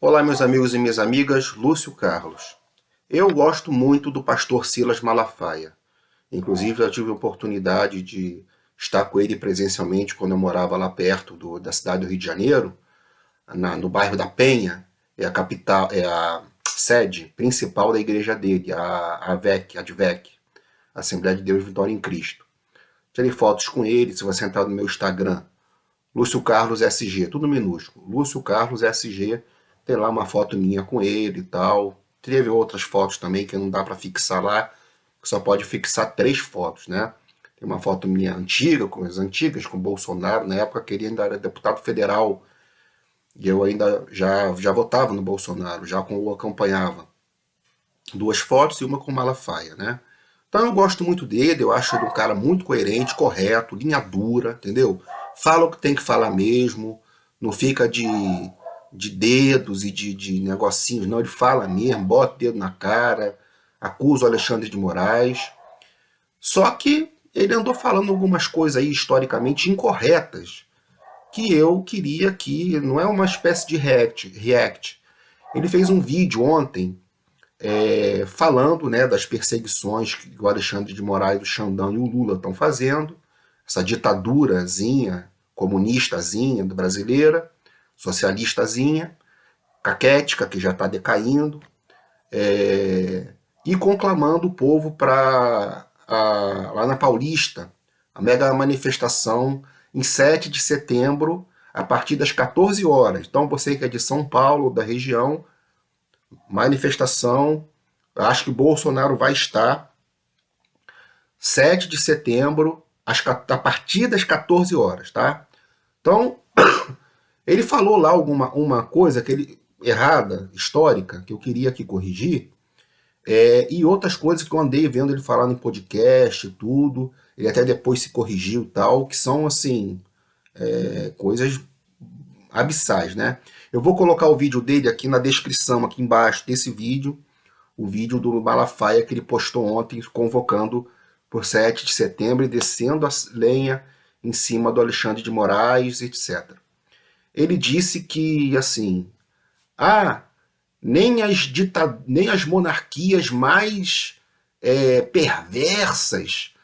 Olá, meus amigos e minhas amigas, Lúcio Carlos. Eu gosto muito do pastor Silas Malafaia. Inclusive, eu tive a oportunidade de estar com ele presencialmente quando eu morava lá perto da cidade do Rio de Janeiro, no bairro da Penha. É a capital, é a sede principal da igreja dele, a ADVEC, Assembleia de Deus Vitória em Cristo. Tirei fotos com ele, se você entrar no meu Instagram, Lúcio Carlos SG, tudo minúsculo. Lúcio Carlos SG, tem lá uma foto minha com ele e tal. Teve outras fotos também que não dá para fixar lá, que só pode fixar 3 fotos, né? Tem uma foto minha antiga, com as antigas, com o Bolsonaro, na época que ele ainda era deputado federal, e eu ainda já votava no Bolsonaro, já o acompanhava. 2 fotos e uma com Malafaia, né? Então eu gosto muito dele, eu acho ele um cara muito coerente, correto, linha dura, entendeu? Fala o que tem que falar mesmo, não fica de dedos e de negocinhos, não, ele fala mesmo, bota o dedo na cara, acusa o Alexandre de Moraes. Só que ele andou falando algumas coisas aí historicamente incorretas, que eu queria que não é uma espécie de react. Ele fez um vídeo ontem falando, né, das perseguições que o Alexandre de Moraes, o Xandão e o Lula estão fazendo, essa ditadurazinha, comunistazinha brasileira, socialistazinha, caquética, que já está decaindo, e conclamando o povo para lá na Paulista, a mega manifestação em 7 de setembro, a partir das 14 horas. Então, você que é de São Paulo, da região, manifestação, acho que Bolsonaro vai estar 7 de setembro, a partir das 14 horas, tá? Então, ele falou lá uma coisa errada, histórica, que eu queria aqui corrigir, e outras coisas que eu andei vendo ele falar em podcast e tudo, ele até depois se corrigiu e tal, que são, assim, coisas abissais, né? Eu vou colocar o vídeo dele aqui na descrição, aqui embaixo desse vídeo, o vídeo do Malafaia que ele postou ontem, convocando por 7 de setembro e descendo a lenha em cima do Alexandre de Moraes, etc. Ele disse que, assim, nem as monarquias mais perversas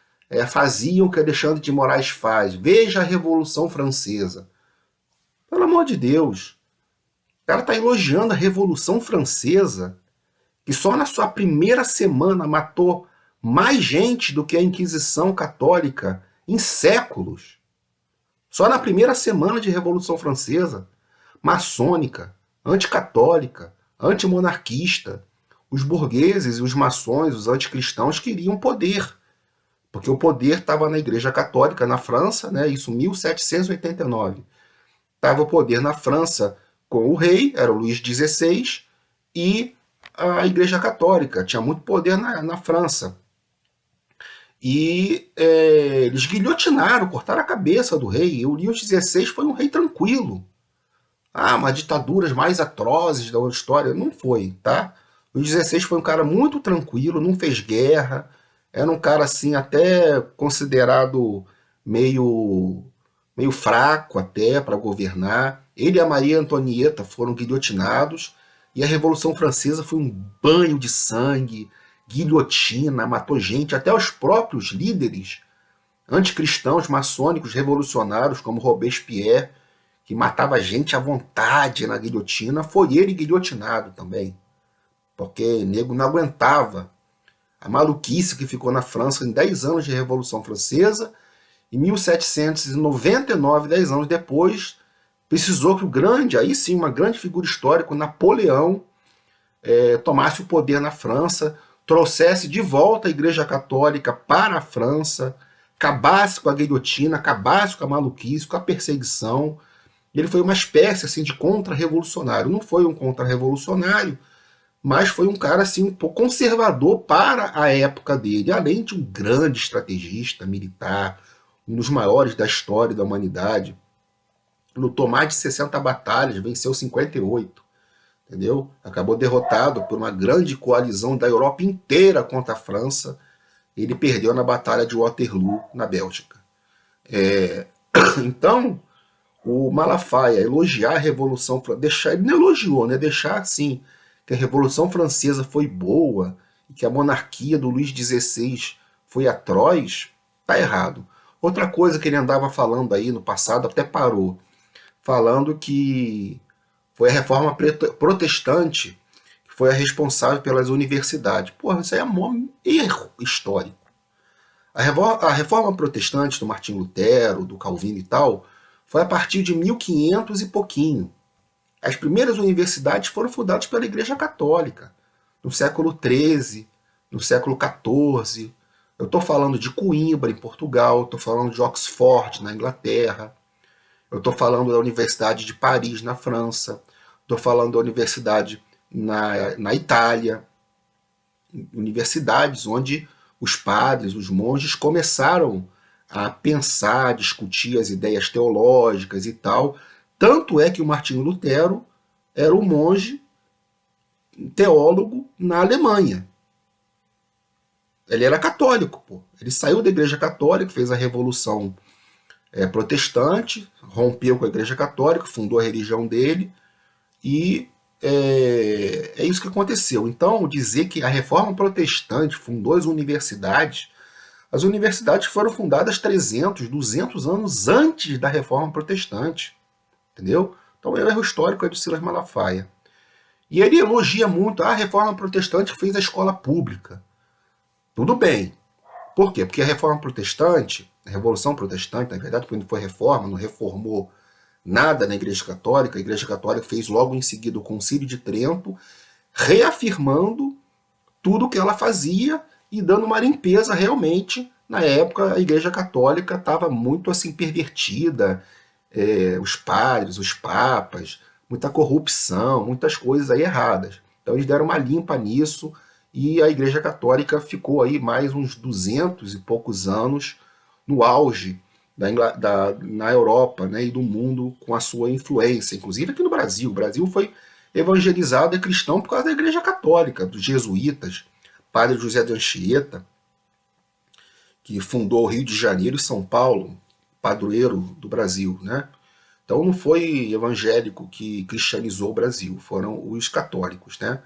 faziam o que Alexandre de Moraes faz. Veja a Revolução Francesa. Pelo amor de Deus, o cara está elogiando a Revolução Francesa, que só na sua primeira semana matou mais gente do que a Inquisição Católica em séculos. Só na primeira semana de Revolução Francesa, maçônica, anticatólica, antimonarquista, os burgueses e os maçons, os anticristãos, queriam poder, porque o poder estava na Igreja Católica na França, né, isso em 1789. Estava o poder na França com o rei, era o Luís XVI, e a Igreja Católica tinha muito poder na França. E eles guilhotinaram, cortaram a cabeça do rei. E o Luís XVI foi um rei tranquilo. Uma ditaduras mais atrozes da história. Não foi, tá? O Luís XVI foi um cara muito tranquilo, não fez guerra, era um cara assim até considerado meio fraco até para governar. Ele e a Maria Antonieta foram guilhotinados e a Revolução Francesa foi um banho de sangue, guilhotina, matou gente, até os próprios líderes anticristãos, maçônicos, revolucionários, como Robespierre, que matava gente à vontade na guilhotina, foi ele guilhotinado também, porque nego não aguentava a maluquice que ficou na França em 10 anos de Revolução Francesa. Em 1799, 10 anos depois, precisou que aí sim, uma grande figura histórica, Napoleão, tomasse o poder na França, trouxesse de volta a Igreja Católica para a França, acabasse com a guilhotina, acabasse com a maluquice, com a perseguição. Ele foi uma espécie assim, de contra-revolucionário. Não foi um contra-revolucionário, mas foi um cara assim, um pouco conservador para a época dele, além de um grande estrategista militar, um dos maiores da história da humanidade. Lutou mais de 60 batalhas, venceu 58. Entendeu? Acabou derrotado por uma grande coalizão da Europa inteira contra a França. Ele perdeu na Batalha de Waterloo, na Bélgica. Então, o Malafaia elogiar a Revolução Francesa, ele não elogiou, né? Deixar assim, que a Revolução Francesa foi boa e que a monarquia do Luís XVI foi atroz, tá errado. Outra coisa que ele andava falando aí no passado, até parou, falando que foi a reforma protestante que foi a responsável pelas universidades. Porra, isso aí é um erro histórico. A reforma protestante do Martim Lutero, do Calvino e tal, foi a partir de 1500 e pouquinho. As primeiras universidades foram fundadas pela Igreja Católica, no século XIII, no século XIV. Eu estou falando de Coimbra, em Portugal, estou falando de Oxford, na Inglaterra, eu estou falando da Universidade de Paris, na França, estou falando da Universidade na Itália, universidades onde os padres, os monges começaram a pensar, a discutir as ideias teológicas e tal. Tanto é que o Martinho Lutero era um monge teólogo na Alemanha. Ele era católico, pô. Ele saiu da Igreja Católica, fez a Revolução Protestante, rompeu com a Igreja Católica, fundou a religião dele e é isso que aconteceu. Então, dizer que a Reforma Protestante fundou as universidades foram fundadas 300, 200 anos antes da Reforma Protestante, entendeu? Então, o erro histórico é do Silas Malafaia. E ele elogia muito a Reforma Protestante que fez a escola pública. Tudo bem. Por quê? Porque a Reforma Protestante, a Revolução Protestante, na verdade, quando foi reforma, não reformou nada na Igreja Católica. A Igreja Católica fez logo em seguida o Concílio de Trento, reafirmando tudo o que ela fazia e dando uma limpeza realmente. Na época, a Igreja Católica estava muito assim pervertida, os padres, os papas, muita corrupção, muitas coisas aí erradas. Então eles deram uma limpa nisso e a Igreja Católica ficou aí mais uns 200 e poucos anos no auge na Europa, né, e do mundo com a sua influência, inclusive aqui no Brasil. O Brasil foi evangelizado e cristão por causa da Igreja Católica, dos jesuítas, padre José de Anchieta, que fundou o Rio de Janeiro e São Paulo, padroeiro do Brasil, né? Então não foi evangélico que cristianizou o Brasil, foram os católicos, né?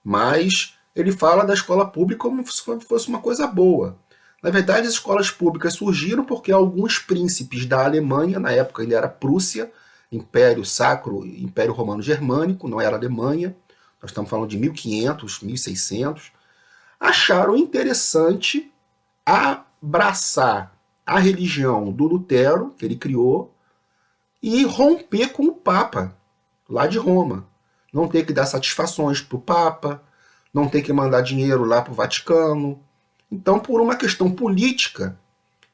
Mas ele fala da escola pública como se fosse uma coisa boa. Na verdade, as escolas públicas surgiram porque alguns príncipes da Alemanha, na época ainda era Prússia, Império Sacro, Império Romano Germânico, não era Alemanha, nós estamos falando de 1500, 1600, acharam interessante abraçar a religião do Lutero, que ele criou, e romper com o Papa, lá de Roma. Não ter que dar satisfações para o Papa, não ter que mandar dinheiro lá para o Vaticano. Então, por uma questão política,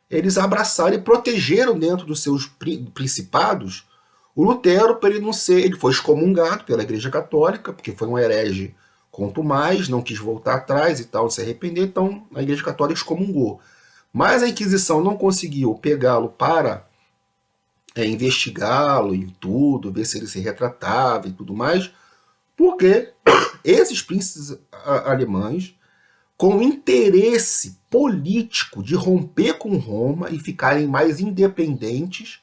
eles abraçaram e protegeram dentro dos seus principados o Lutero para ele não ser. Ele foi excomungado pela Igreja Católica, porque foi um herege quanto mais, não quis voltar atrás e tal, se arrepender, então a Igreja Católica excomungou. Mas a Inquisição não conseguiu pegá-lo para investigá-lo e tudo, ver se ele se retratava e tudo mais, porque esses príncipes alemães, com interesse político de romper com Roma e ficarem mais independentes,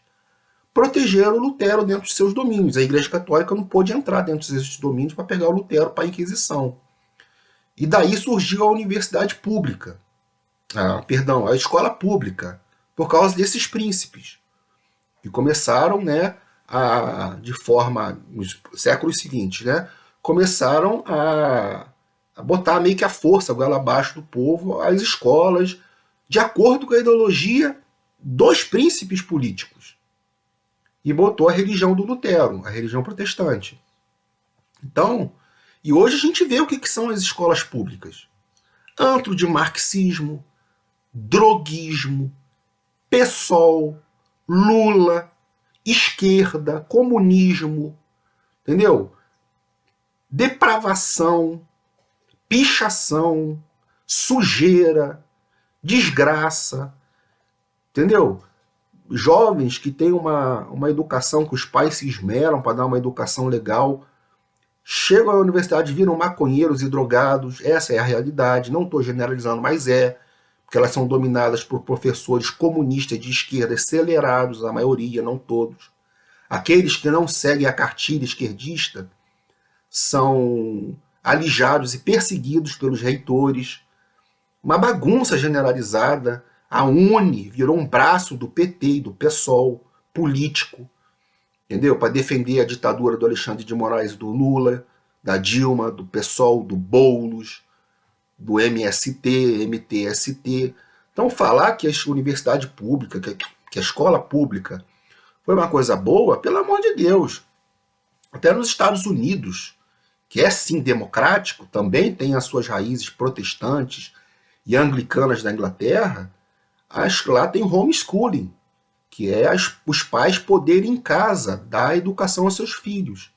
protegeram Lutero dentro de seus domínios. A Igreja Católica não pôde entrar dentro desses domínios para pegar o Lutero para a Inquisição. E daí surgiu a universidade pública, a escola pública, por causa desses príncipes, que começaram, né, de forma, nos séculos seguintes, né, começaram a botar meio que a força, a goela abaixo do povo, as escolas, de acordo com a ideologia dos príncipes políticos. E botou a religião do Lutero, a religião protestante. Então, e hoje a gente vê o que são as escolas públicas. Antro de marxismo, droguismo, PSOL, Lula, esquerda, comunismo, entendeu? Depravação, pichação, sujeira, desgraça, entendeu? Jovens que têm uma educação que os pais se esmeram para dar uma educação legal, chegam à universidade, viram maconheiros e drogados, essa é a realidade, não estou generalizando, mas porque elas são dominadas por professores comunistas de esquerda acelerados, a maioria, não todos. Aqueles que não seguem a cartilha esquerdista são alijados e perseguidos pelos reitores. Uma bagunça generalizada. A UNE virou um braço do PT e do PSOL político, entendeu? Para defender a ditadura do Alexandre de Moraes e do Lula, da Dilma, do PSOL, do Boulos, do MST, MTST. Então, falar que a universidade pública, que a escola pública foi uma coisa boa, pelo amor de Deus. Até nos Estados Unidos, que é sim democrático, também tem as suas raízes protestantes e anglicanas da Inglaterra, lá tem homeschooling, que é os pais poderem em casa dar educação aos seus filhos,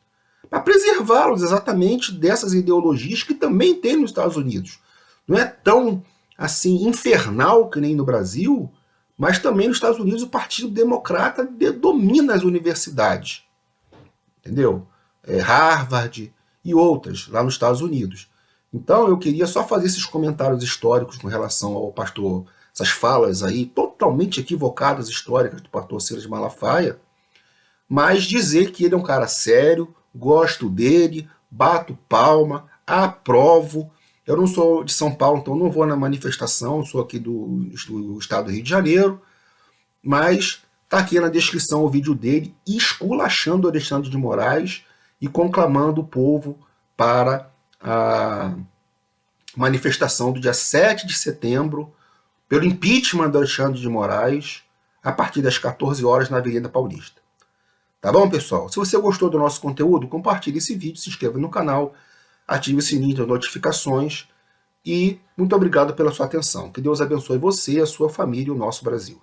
para preservá-los exatamente dessas ideologias que também tem nos Estados Unidos. Não é tão assim infernal que nem no Brasil, mas também nos Estados Unidos o Partido Democrata domina as universidades, entendeu? Harvard e outras lá nos Estados Unidos. Então eu queria só fazer esses comentários históricos com relação ao pastor, essas falas aí totalmente equivocadas históricas do pastor Silas Malafaia, mas dizer que ele é um cara sério, gosto dele, bato palma, aprovo. Eu não sou de São Paulo, então não vou na manifestação, sou aqui do estado do Rio de Janeiro, mas está aqui na descrição o vídeo dele esculachando Alexandre de Moraes e conclamando o povo para a manifestação do dia 7 de setembro pelo impeachment do Alexandre de Moraes a partir das 14 horas na Avenida Paulista. Tá bom, pessoal? Se você gostou do nosso conteúdo, compartilhe esse vídeo, se inscreva no canal, ative o sininho de notificações e muito obrigado pela sua atenção. Que Deus abençoe você, a sua família e o nosso Brasil.